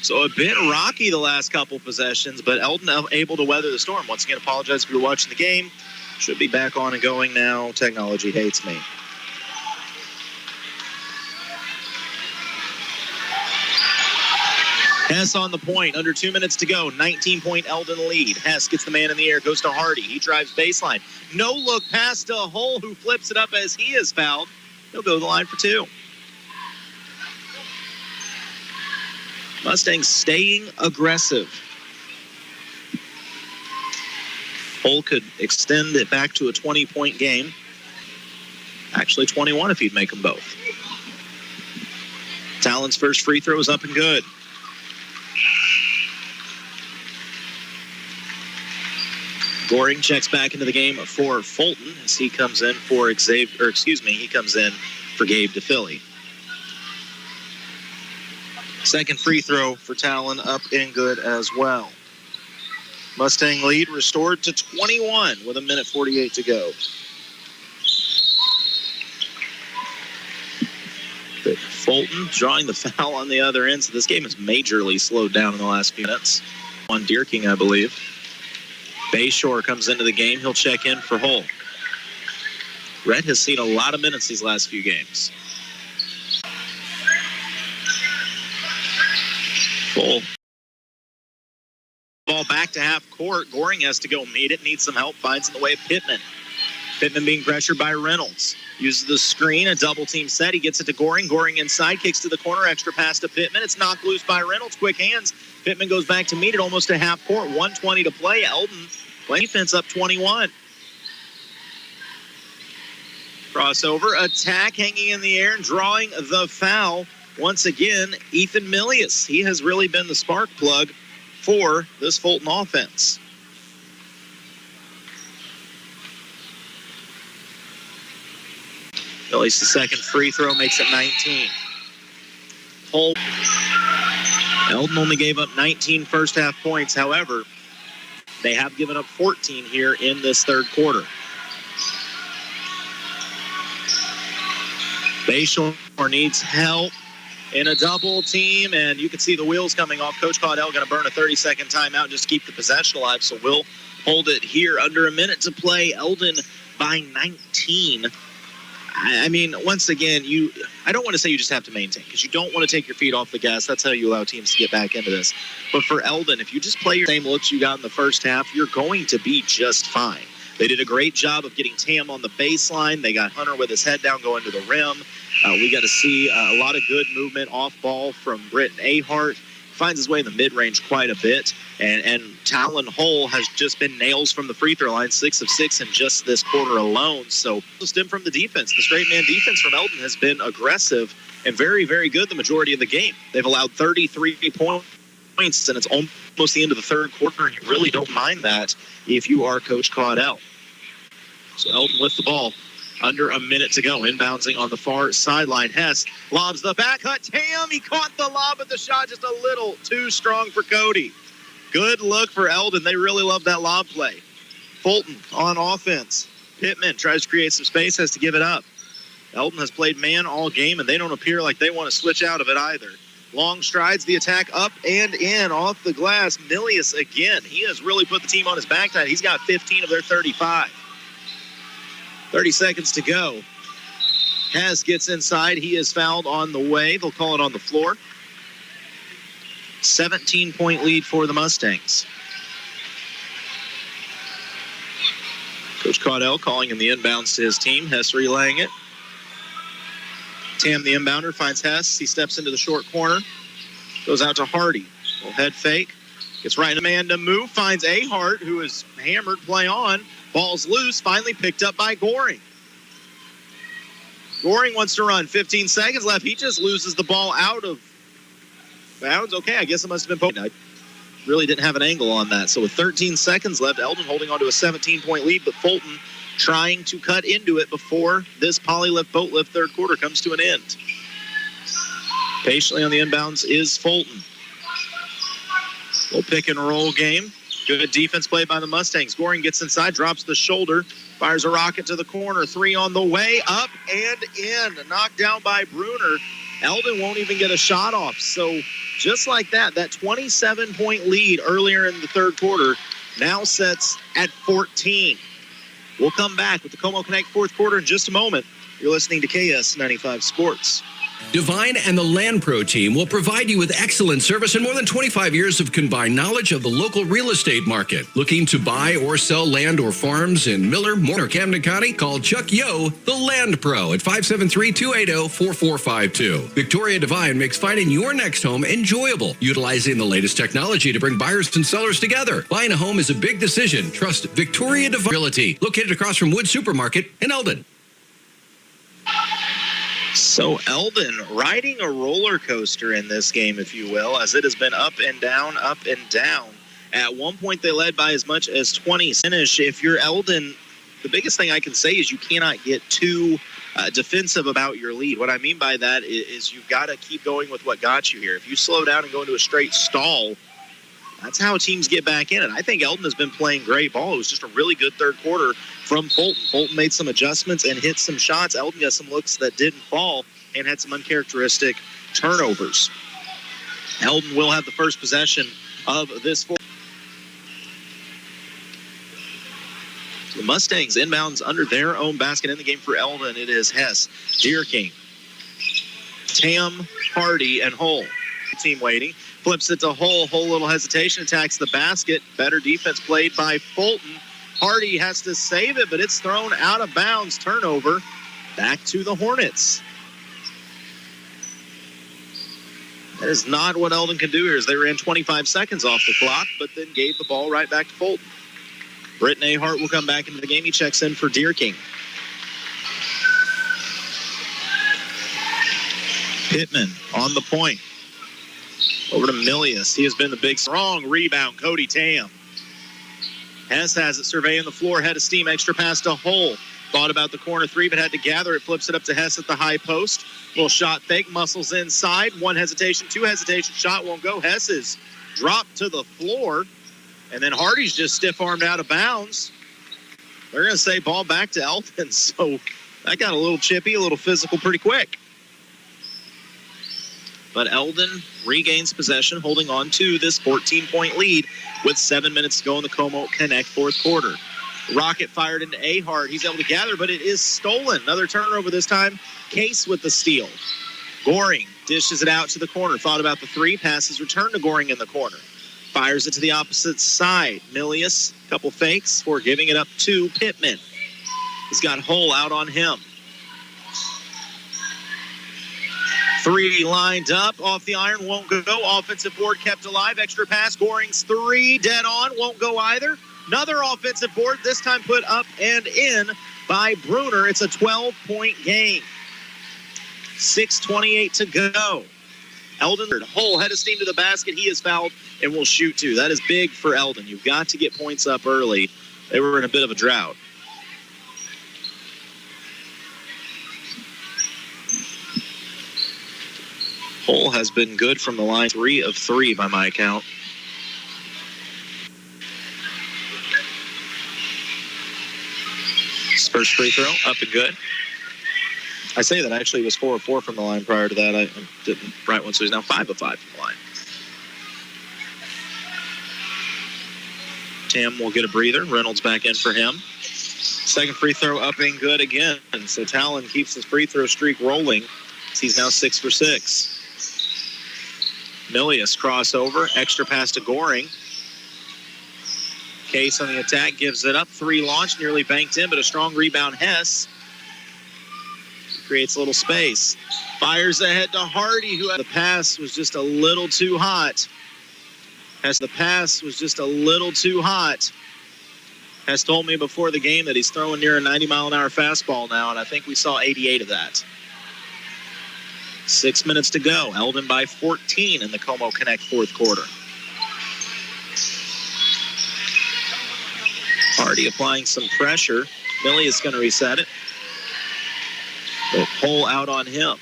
So a bit rocky the last couple possessions, but Eldon able to weather the storm. Once again, apologize if you're watching the game. Should be back on and going now. Technology hates me. Hess on the point, under 2 minutes to go. 19-point Eldon lead. Hess gets the man in the air, goes to Hardy. He drives baseline. No look pass to Hull, who flips it up as he is fouled. He'll go to the line for two. Mustangs staying aggressive. Hull could extend it back to a 20-point game. Actually 21 if he'd make them both. Talon's first free throw is up and good. Goring checks back into the game for Fulton as he comes in for Gabe DePhilly. Second free throw for Talon up and good as well. Mustang lead restored to 21 with 1:48 to go. Fulton drawing the foul on the other end, so this game is majorly slowed down in the last few minutes. On Dierking, I believe. Bayshore comes into the game. He'll check in for Hull. Red has seen a lot of minutes these last few games. Full. Ball back to half court. Goring has to go meet it. Needs some help. Finds in the way of Pittman. Pittman being pressured by Reynolds. Uses the screen. A double team set. He gets it to Goring. Goring inside. Kicks to the corner. Extra pass to Pittman. It's knocked loose by Reynolds. Quick hands. Pittman goes back to meet it. Almost to half court. 1:20 to play. Eldon playing defense up 21. Crossover. Attack hanging in the air and drawing the foul. Once again, Ethan Milius. He has really been the spark plug for this Fulton offense. Milius' the second free throw makes it 19. Hull. Eldon only gave up 19 first half points. However, they have given up 14 here in this third quarter. Bayshore needs help in a double team, and you can see the wheels coming off. Coach Caudell going to burn a 30-second timeout just to keep the possession alive, so we'll hold it here. Under a minute to play, Eldon by 19. I mean, once again, I don't want to say you just have to maintain, because you don't want to take your feet off the gas. That's how you allow teams to get back into this. But for Eldon, if you just play your same looks you got in the first half, you're going to be just fine. They did a great job of getting Tam on the baseline. They got Hunter with his head down going to the rim. We got to see a lot of good movement off ball from Britton Ahart. Finds his way in the mid-range quite a bit. And Talon Hull has just been nails from the free throw line, 6 of 6 in just this quarter alone. So stem from the defense. The straight man defense from Eldon has been aggressive and very, very good the majority of the game. They've allowed 33 points, and it's almost the end of the third quarter, and you really don't mind that if you are Coach Caudell. So Eldon with the ball. Under a minute to go. Inbouncing on the far sideline. Hess lobs the back cut. Tam, he caught the lob, but the shot just a little too strong for Cody. Good look for Eldon. They really love that lob play. Fulton on offense. Pittman tries to create some space, has to give it up. Eldon has played man all game, and they don't appear like they want to switch out of it either. Long strides, the attack up and in off the glass. Milius again. He has really put the team on his back tonight. He's got 15 of their 35. 30 seconds to go. Hess gets inside. He is fouled on the way. They'll call it on the floor. 17-point lead for the Mustangs. Coach Caudell calling in the inbounds to his team. Hess relaying it. Tam, the inbounder, finds Hess. He steps into the short corner. Goes out to Hardy. Little head fake. Gets right in a man to move. Finds Ahart, who is hammered. Play on. Ball's loose, finally picked up by Goring. Goring wants to run. 15 seconds left. He just loses the ball out of bounds. Okay, I guess it must have been poked. I really didn't have an angle on that. So with 13 seconds left, Eldon holding on to a 17-point lead, but Fulton trying to cut into it before this poly-lift, boat-lift third quarter comes to an end. Patiently on the inbounds is Fulton. Little pick and roll game. Good defense played by the Mustangs. Goring gets inside, drops the shoulder, fires a rocket to the corner. 3 on the way, up and in. Knocked down by Bruner. Eldon won't even get a shot off. So just like that, that 27-point lead earlier in the third quarter now sets at 14. We'll come back with the Como Connect fourth quarter in just a moment. You're listening to KS95 Sports. Divine and the Land Pro team will provide you with excellent service and more than 25 years of combined knowledge of the local real estate market. Looking to buy or sell land or farms in Miller, Moore, or Camden County? Call Chuck Yo, the Land Pro, at 573-280-4452. Victoria Divine makes finding your next home enjoyable, utilizing the latest technology to bring buyers and sellers together. Buying a home is a big decision. Trust Victoria Divine Realty, located across from Wood Supermarket in Eldon. So Eldon riding a roller coaster in this game, if you will, as it has been up and down, up and down. At one point, they led by as much as 20. Finish. If you're Eldon, the biggest thing I can say is you cannot get too defensive about your lead. What I mean by that is you've got to keep going with what got you here. If you slow down and go into a straight stall, that's how teams get back in it. I think Eldon has been playing great ball. It was just a really good third quarter from Fulton. Fulton made some adjustments and hit some shots. Eldon got some looks that didn't fall and had some uncharacteristic turnovers. Eldon will have the first possession of this fourth. The Mustangs inbounds under their own basket in the game for Eldon. It is Hess, Deer King, Tam, Hardy, and Hull. Team waiting. Flips it to Hull. Hull, little hesitation, attacks the basket. Better defense played by Fulton. Hardy has to save it, but it's thrown out of bounds. Turnover. Back to the Hornets. That is not what Eldon can do here, as they ran 25 seconds off the clock, but then gave the ball right back to Fulton. Britton Ahart will come back into the game. He checks in for Deer King. Pittman on the point. Over to Milius. He has been the big strong rebound. Cody Tam. Hess has it surveying the floor. Head of steam. Extra pass to Hull. Thought about the corner three, but had to gather it. Flips it up to Hess at the high post. Little shot fake. Muscles inside. One hesitation. Two hesitation. Shot won't go. Hess is dropped to the floor. And then Hardy's just stiff-armed out of bounds. They're going to say ball back to Eldon. So that got a little chippy, a little physical pretty quick. But Eldon regains possession, holding on to this 14-point lead with 7 minutes to go in the Como Connect fourth quarter. Rocket fired into Ahart. He's able to gather, but it is stolen. Another turnover this time. Case with the steal. Goring dishes it out to the corner. Thought about the three. Passes return to Goring in the corner. Fires it to the opposite side. Milius, couple fakes for giving it up to Pittman. He's got Hull out on him. Three lined up, off the iron, won't go. Offensive board kept alive. Extra pass, Goring's three, dead on, won't go either. Another offensive board, this time put up and in by Bruner. It's a 12-point game. 6:28 to go. Eldon, Hull, head of steam to the basket. He is fouled and will shoot two. That is big for Eldon. You've got to get points up early. They were in a bit of a drought. Hull has been good from the line. 3 of 3 by my count. His first free throw, up and good. I say that actually was 4 of 4 from the line prior to that. I didn't write one, so he's now 5 of 5 from the line. Tam will get a breather. Reynolds back in for him. Second free throw up and good again. And so Talon keeps his free throw streak rolling. He's now 6 for 6. Milius crossover, extra pass to Goring. Case on the attack, gives it up. 3 launch, nearly banked in, but a strong rebound. Hess creates a little space. Fires ahead to Hardy, who the pass was just a little too hot. Hess told me before the game that he's throwing near a 90-mile-an-hour fastball now, and I think we saw 88 of that. 6 minutes to go. Eldon by 14 in the Como Connect fourth quarter. Hardy applying some pressure. Millie is going to reset it. The pull out on him.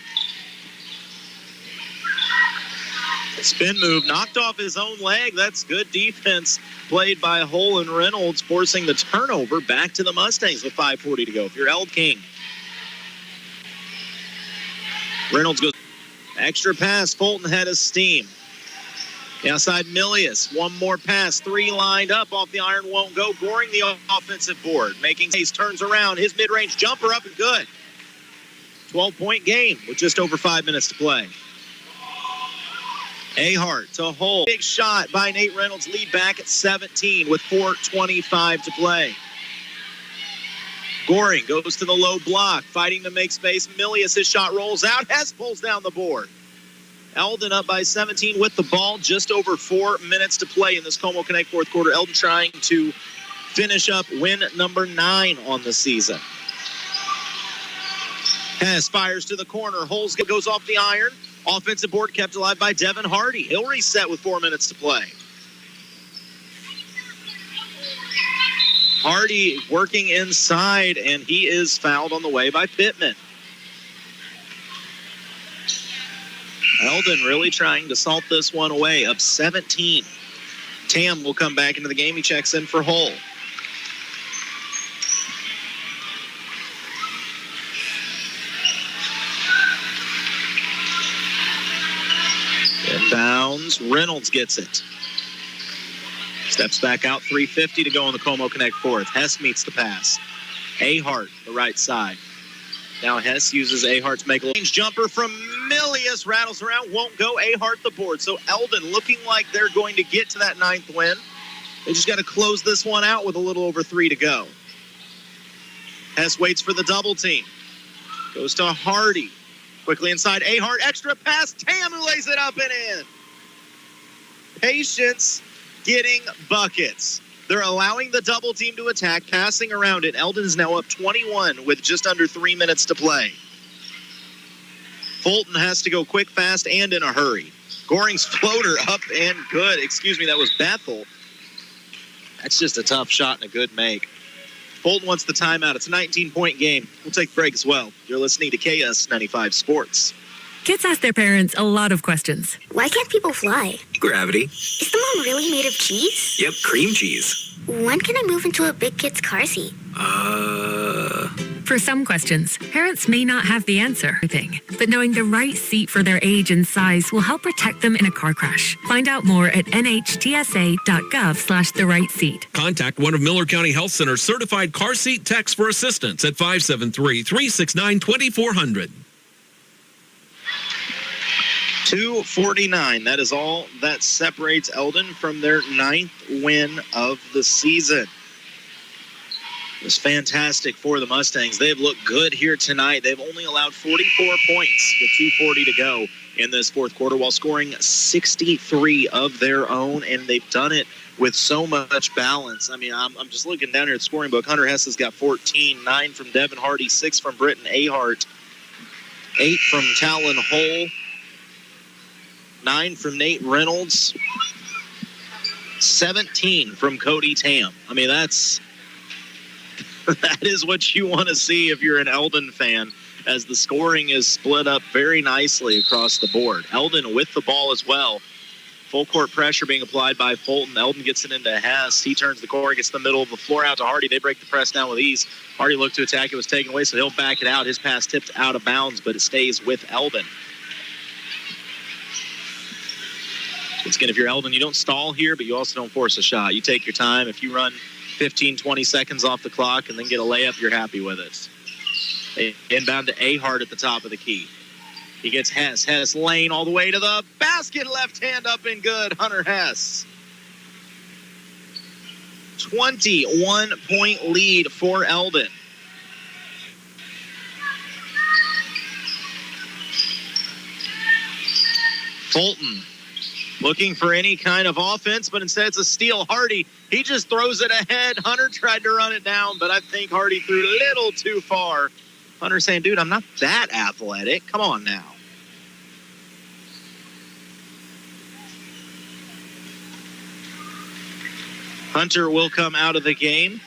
Spin move, knocked off his own leg. That's good defense played by Hull and Reynolds, forcing the turnover back to the Mustangs with 5:40 to go. If you're Eld King. Reynolds goes extra pass. Fulton had a steam. Outside Milius, one more pass, 3 lined up off the iron, won't go. Goring the offensive board, making space, turns around, his mid-range jumper up and good. 12-point game with just over 5 minutes to play. Ahart to hold. Big shot by Nate Reynolds, lead back at 17 with 4:25 to play. Goring goes to the low block, fighting to make space. Milius, his shot rolls out. Hess pulls down the board. Eldon up by 17 with the ball. Just over 4 minutes to play in this Como Connect fourth quarter. Eldon trying to finish up win number 9 on the season. Hess fires to the corner. Holes goes off the iron. Offensive board kept alive by Devin Hardy. He'll reset with 4 minutes to play. Hardy working inside, and he is fouled on the way by Pittman. Eldon really trying to salt this one away, up 17. Tam will come back into the game. He checks in for Hull. Inbounds, Reynolds gets it. Steps back out, 3:50 to go in the Como Connect fourth. Hess meets the pass. Ahart, the right side. Now Hess uses Ahart to make a range jumper from Milius, rattles around, won't go. Ahart the board. So Eldon looking like they're going to get to that 9th win. They just got to close this one out with a little over 3 to go. Hess waits for the double team. Goes to Hardy. Quickly inside, Ahart, extra pass. Tam who lays it up and in. Patience getting buckets. They're allowing the double team to attack, passing around it. Eldon is now up 21 with just under 3 minutes to play. Fulton has to go quick, fast, and in a hurry. Goring's floater up and good. Excuse me, that was Bethel. That's just a tough shot and a good make. Fulton wants the timeout. It's a 19-point game. We'll take a break as well. You're listening to KS95 Sports. Kids ask their parents a lot of questions. Why can't people fly? Gravity. Is the moon really made of cheese? Yep, cream cheese. When can I move into a big kid's car seat? For some questions, parents may not have the answer, but knowing the right seat for their age and size will help protect them in a car crash. Find out more at nhtsa.gov/the-right-seat. Contact one of Miller County Health Center's certified car seat techs for assistance at 573-369-2400. 2:49. That is all that separates Eldon from their 9th win of the season. It was fantastic for the Mustangs. They've looked good here tonight. They've only allowed 44 points with 2:40 to go in this fourth quarter while scoring 63 of their own, and they've done it with so much balance. I mean, I'm just looking down here at the scoring book. Hunter Hess has got 14, 9 from Devin Hardy, 6 from Britton Ahart, 8 from Talon Hull, 9 from Nate Reynolds, 17 from Cody Tam. I mean, that is what you want to see if you're an Eldon fan, as the scoring is split up very nicely across the board. Eldon with the ball as well. Full court pressure being applied by Fulton. Eldon gets it into Hess. He turns the corner, gets the middle of the floor out to Hardy. They break the press down with ease. Hardy looked to attack. It was taken away, so he'll back it out. His pass tipped out of bounds, but it stays with Eldon. Once again, if you're Eldon, you don't stall here, but you also don't force a shot. You take your time. If you run 15, 20 seconds off the clock and then get a layup, you're happy with it. They inbound to Ahart at the top of the key. He gets Hess. Hess lane all the way to the basket. Left hand up and good. Hunter Hess. 21-point lead for Eldon. Fulton looking for any kind of offense, but instead it's a steal. Hardy, he just throws it ahead. Hunter tried to run it down, but I think Hardy threw a little too far. Hunter saying, dude, I'm not that athletic. Come on now. Hunter will come out of the game.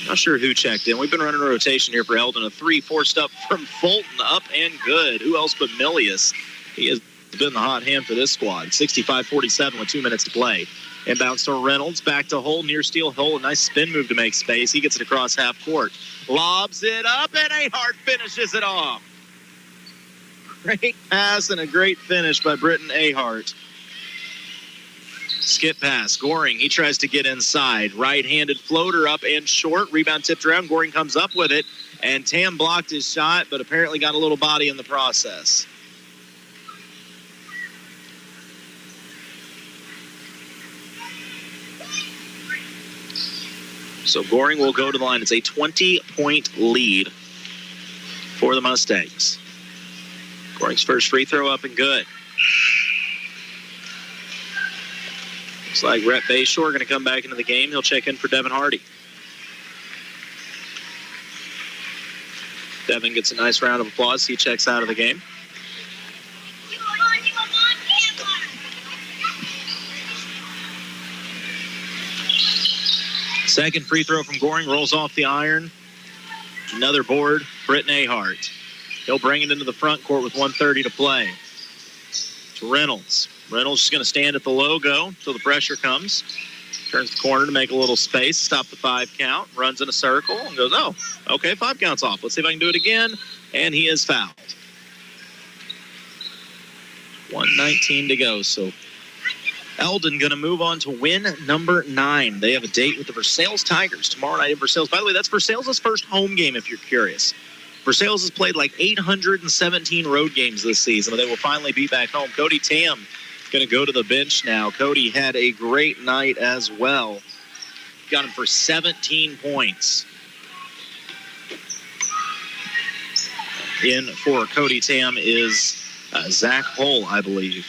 Not sure who checked in. We've been running a rotation here for Eldon. A 3 forced up from Fulton, up and good. Who else but Milius? He has been the hot hand for this squad. 65-47 with 2 minutes to play. Inbounds to Reynolds, back to Hull, near steal. Hull, a nice spin move to make space. He gets it across half court. Lobs it up, and Ahart finishes it off. Great pass and a great finish by Britton Ahart. Skip pass. Goring, he tries to get inside. Right-handed floater up and short. Rebound tipped around. Goring comes up with it. And Tam blocked his shot, but apparently got a little body in the process. So Goring will go to the line. It's a 20-point lead for the Mustangs. Goring's first free throw up and good. Looks like Rhett Bayshore going to come back into the game. He'll check in for Devin Hardy. Devin gets a nice round of applause. He checks out of the game. Second free throw from Goring rolls off the iron. Another board, Britton Ahart. He'll bring it into the front court with 1:30 to play. To Reynolds. Reynolds is going to stand at the logo until the pressure comes. Turns the corner to make a little space, stop the 5 count, runs in a circle, and goes, oh, okay, 5 counts off. Let's see if I can do it again. And he is fouled. 1:19 to go. So Eldon going to move on to win number 9. They have a date with the Versailles Tigers tomorrow night in Versailles. By the way, that's Versailles' first home game, if you're curious. Versailles has played like 817 road games this season, but they will finally be back home. Cody Tam going to go to the bench now. Cody had a great night as well. Got him for 17 points. In for Cody Tam is Zach Hull, I believe.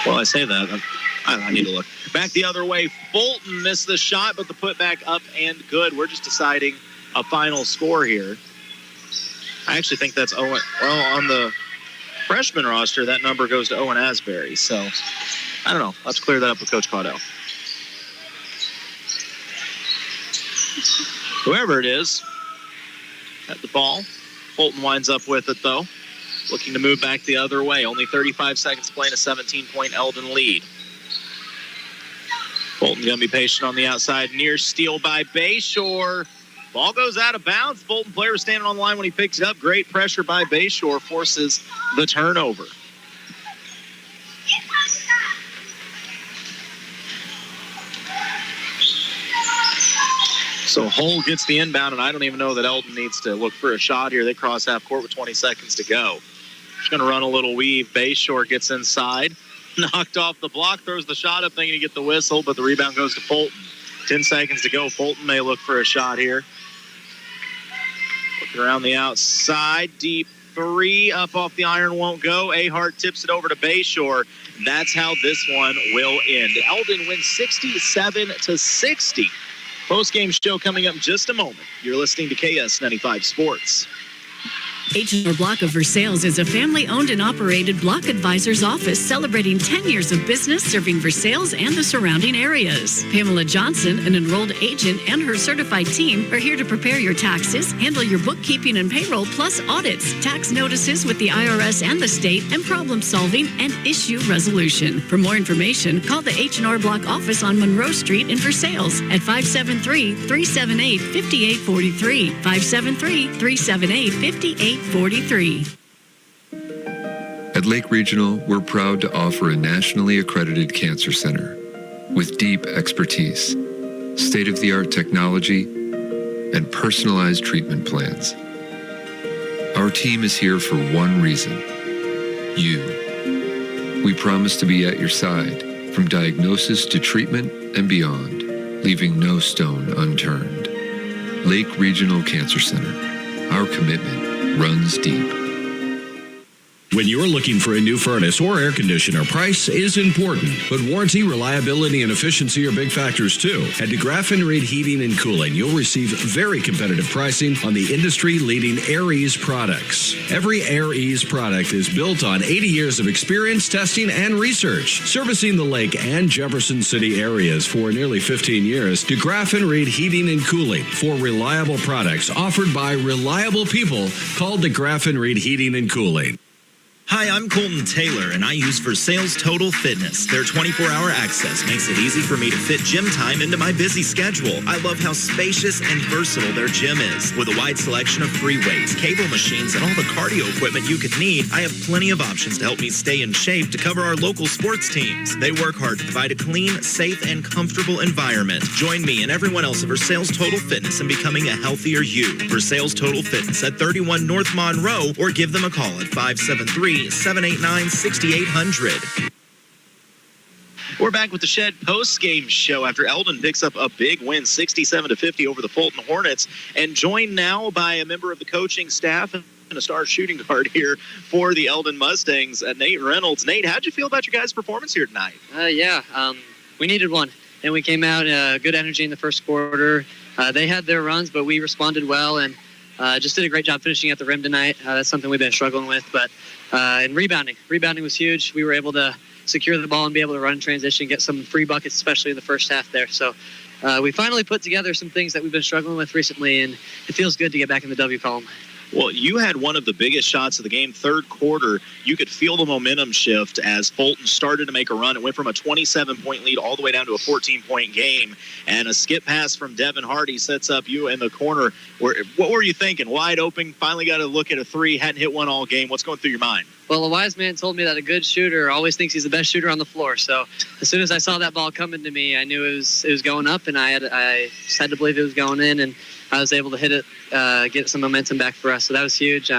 Well, I say that. I need to look. Back the other way. Fulton missed the shot, but the putback up and good. We're just deciding a final score here. I actually think that's Owen. Well, on the freshman roster, that number goes to Owen Asbury. So, I don't know. Let's clear that up with Coach Caudell. Whoever it is, at the ball. Fulton winds up with it, though. Looking to move back the other way. Only 35 seconds to play in a 17-point Eldon lead. Fulton going to be patient on the outside. Near steal by Bayshore. Ball goes out of bounds. Fulton player was standing on the line when he picks it up. Great pressure by Bayshore forces the turnover. So Hull gets the inbound, and I don't even know that Eldon needs to look for a shot here. They cross half court with 20 seconds to go. Just going to run a little weave. Bayshore gets inside. Knocked off the block, throws the shot up, thinking to get the whistle, but the rebound goes to Fulton. 10 seconds to go. Fulton may look for a shot here. Looking around the outside. Deep three. Up off the iron, won't go. Ahart tips it over to Bayshore. That's how this one will end. Eldon wins 67-60. Post-game show coming up in just a moment. You're listening to KS95 Sports. H&R Block of Versailles is a family-owned and operated block advisor's office celebrating 10 years of business serving Versailles and the surrounding areas. Pamela Johnson, an enrolled agent, and her certified team are here to prepare your taxes, handle your bookkeeping and payroll, plus audits, tax notices with the IRS and the state, and problem solving and issue resolution. For more information, call the H&R Block office on Monroe Street in Versailles at 573-378-5843. 573-378-5843. At Lake Regional, we're proud to offer a nationally accredited cancer center with deep expertise, state-of-the-art technology, and personalized treatment plans. Our team is here for one reason: you. We promise to be at your side from diagnosis to treatment and beyond, leaving no stone unturned. Lake Regional Cancer Center. Our commitment runs deep. When you're looking for a new furnace or air conditioner, price is important, but warranty, reliability, and efficiency are big factors too. At DeGraff & Reed Heating and Cooling, you'll receive very competitive pricing on the industry-leading AirEase products. Every AirEase product is built on 80 years of experience, testing, and research. Servicing the Lake and Jefferson City areas for nearly 15 years, DeGraff & Reed Heating and Cooling. For reliable products offered by reliable people, call DeGraff & Reed Heating and Cooling. Hi, I'm Colton Taylor, and I use Versailles Total Fitness. Their 24-hour access makes it easy for me to fit gym time into my busy schedule. I love how spacious and versatile their gym is. With a wide selection of free weights, cable machines, and all the cardio equipment you could need, I have plenty of options to help me stay in shape to cover our local sports teams. They work hard to provide a clean, safe, and comfortable environment. Join me and everyone else at Versailles Total Fitness in becoming a healthier you. Versailles Total Fitness at 31 North Monroe, or give them a call at 573-789-6800. We're back with the Shed post-game show after Eldon picks up a big win, 67-50 over the Fulton Hornets, and joined now by a member of the coaching staff and a star shooting guard here for the Eldon Mustangs, Nate Reynolds. Nate, how'd you feel about your guys' performance here tonight? We needed one, and we came out good energy in the first quarter. They had their runs, but we responded well and just did a great job finishing at the rim tonight. That's something we've been struggling with, but and rebounding was huge. We were able to secure the ball and be able to run in transition, get some free buckets, especially in the first half there. So we finally put together some things that we've been struggling with recently, and it feels good to get back in the W column. Well, you had one of the biggest shots of the game. Third quarter, you could feel the momentum shift as Fulton started to make a run. It went from a 27-point lead all the way down to a 14-point game. And a skip pass from Devin Hardy sets up you in the corner. What were you thinking? Wide open, finally got to look at a three, hadn't hit one all game. What's going through your mind? Well, a wise man told me that a good shooter always thinks he's the best shooter on the floor. So as soon as I saw that ball coming to me, I knew it was going up, and I just had to believe it was going in, and I was able to hit it, get some momentum back for us. So that was huge.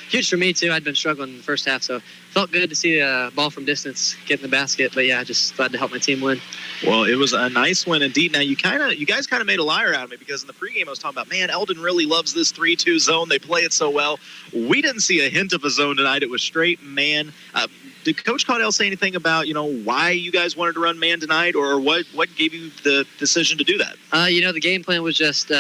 Huge for me, too. I'd been struggling in the first half, so felt good to see a ball from distance get in the basket. But, yeah, just glad to help my team win. Well, it was a nice win indeed. Now, you guys kind of made a liar out of me, because in the pregame I was talking about, man, Eldon really loves this 3-2 zone. They play it so well. We didn't see a hint of a zone tonight. It was straight man. Did Coach Caudell say anything about, why you guys wanted to run man tonight, or what gave you the decision to do that? The game plan was just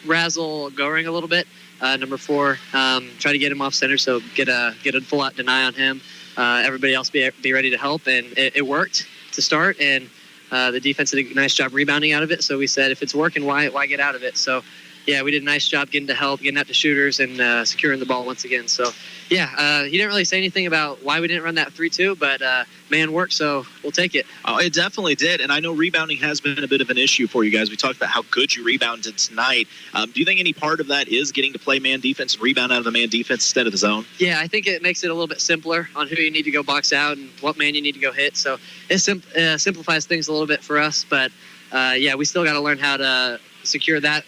razzle Goring a little bit. Number 4, try to get him off center, so get a full-out deny on him. Everybody else be ready to help, and it worked to start, and the defense did a nice job rebounding out of it. So we said, if it's working, why get out of it? So, yeah, we did a nice job getting to help, getting out to shooters, and securing the ball once again. So, yeah, he didn't really say anything about why we didn't run that 3-2, but man worked, so we'll take it. Oh, it definitely did, and I know rebounding has been a bit of an issue for you guys. We talked about how good you rebounded tonight. Do you think any part of that is getting to play man defense and rebound out of the man defense instead of the zone? Yeah, I think it makes it a little bit simpler on who you need to go box out and what man you need to go hit. So it simplifies things a little bit for us, but, yeah, we still got to learn how to secure that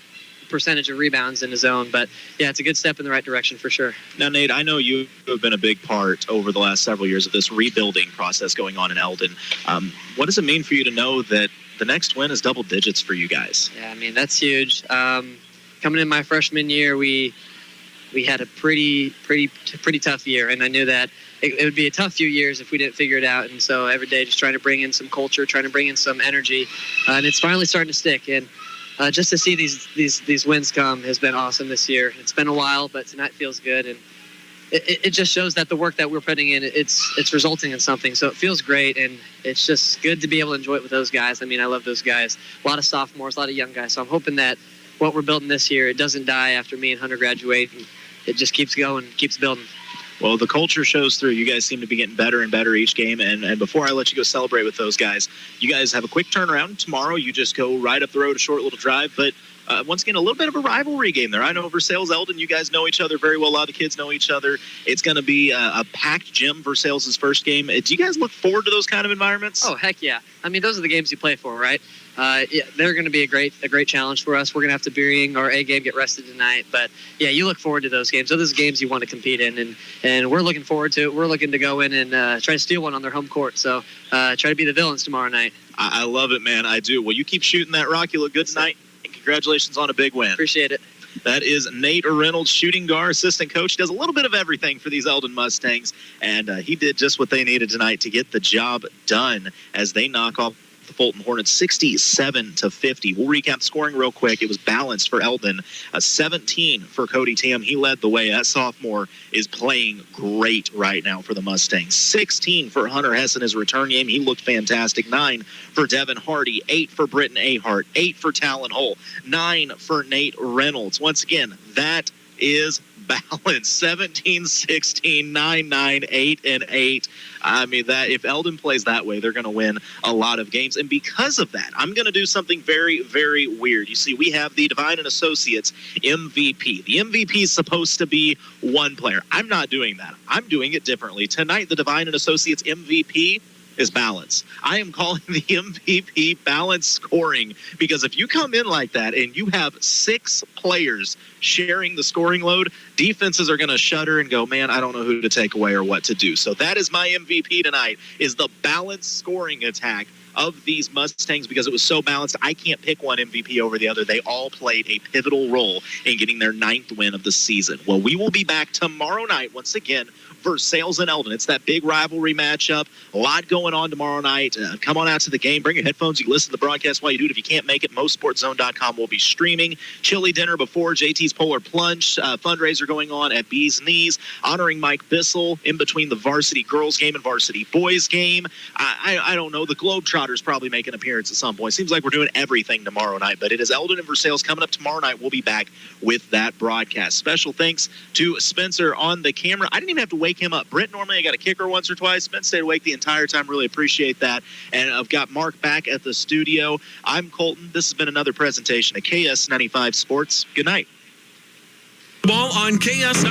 percentage of rebounds in the zone. But yeah, it's a good step in the right direction for sure. Now, Nate, I know you have been a big part over the last several years of this rebuilding process going on in Eldon. What does it mean for you to know that the next win is double digits for you guys? Yeah, I mean, that's huge. Coming in my freshman year, we had a pretty tough year, and I knew that it would be a tough few years if we didn't figure it out. And so every day just trying to bring in some culture, trying to bring in some energy, and it's finally starting to stick. And just to see these wins come has been awesome this year. It's been a while, but tonight feels good, and it just shows that the work that we're putting in, it's resulting in something. So it feels great, and it's just good to be able to enjoy it with those guys. I mean, I love those guys. A lot of sophomores, a lot of young guys. So I'm hoping that what we're building this year, it doesn't die after me and Hunter graduate, and it just keeps going, keeps building. Well, the culture shows through. You guys seem to be getting better and better each game. And before I let you go celebrate with those guys, you guys have a quick turnaround. Tomorrow, you just go right up the road, a short little drive. But once again, a little bit of a rivalry game there. I know Versailles, Eldon, you guys know each other very well. A lot of the kids know each other. It's going to be a packed gym for Versailles' first game. Do you guys look forward to those kind of environments? Oh, heck yeah. I mean, those are the games you play for, right? Yeah, they're going to be a great challenge for us. We're going to have to bring our A game, get rested tonight. But, yeah, you look forward to those games. Those are games you want to compete in, and we're looking forward to it. We're looking to go in and try to steal one on their home court. So try to be the villains tomorrow night. I love it, man. I do. Well, you keep shooting that rock. You look good tonight, and congratulations on a big win. Appreciate it. That is Nate Reynolds, shooting guard, assistant coach. Does a little bit of everything for these Eldon Mustangs, and he did just what they needed tonight to get the job done as they knock off the Fulton Hornets 67-50. We'll recap the scoring real quick. It was balanced for Eldon. 17 for Cody Tam. He led the way. That sophomore is playing great right now for the Mustangs. 16 for Hunter Hess in his return game. He looked fantastic. 9 for Devin Hardy. 8 for Britton Ahart. 8 for Talon Hull. 9 for Nate Reynolds. Once again, that is balanced. 17, 16, 9, 9, 8, and 8. I mean, that if Eldon plays that way, they're going to win a lot of games. And because of that, I'm going to do something very, very weird. You see, we have the Divine and Associates MVP. The MVP is supposed to be one player. I'm not doing that. I'm doing it differently. Tonight, the Divine and Associates MVP is balance. I am calling the MVP balance scoring, because if you come in like that and you have 6 players sharing the scoring load, defenses are going to shudder and go, man, I don't know who to take away or what to do. So that is my MVP tonight, is the balanced scoring attack of these Mustangs, because it was so balanced. I can't pick one MVP over the other. They all played a pivotal role in getting their 9th win of the season. Well, we will be back tomorrow night once again, Versailles and Eldon. It's that big rivalry matchup. A lot going on tomorrow night. Come on out to the game. Bring your headphones. You can listen to the broadcast while you do it. If you can't make it, MoSportsZone.com will be streaming. Chili dinner before JT's Polar Plunge fundraiser going on at Bee's Knees, honoring Mike Bissell in between the varsity girls game and varsity boys game. I don't know. The Globetrotters probably make an appearance at some point. Seems like we're doing everything tomorrow night, but it is Eldon and Versailles coming up tomorrow night. We'll be back with that broadcast. Special thanks to Spencer on the camera. I didn't even have to wake him up. Brent, normally I got a kicker once or twice. Spence stayed awake the entire time. Really appreciate that. And I've got Mark back at the studio. I'm Colton. This has been another presentation of KS95 Sports. Good night. Ball on KS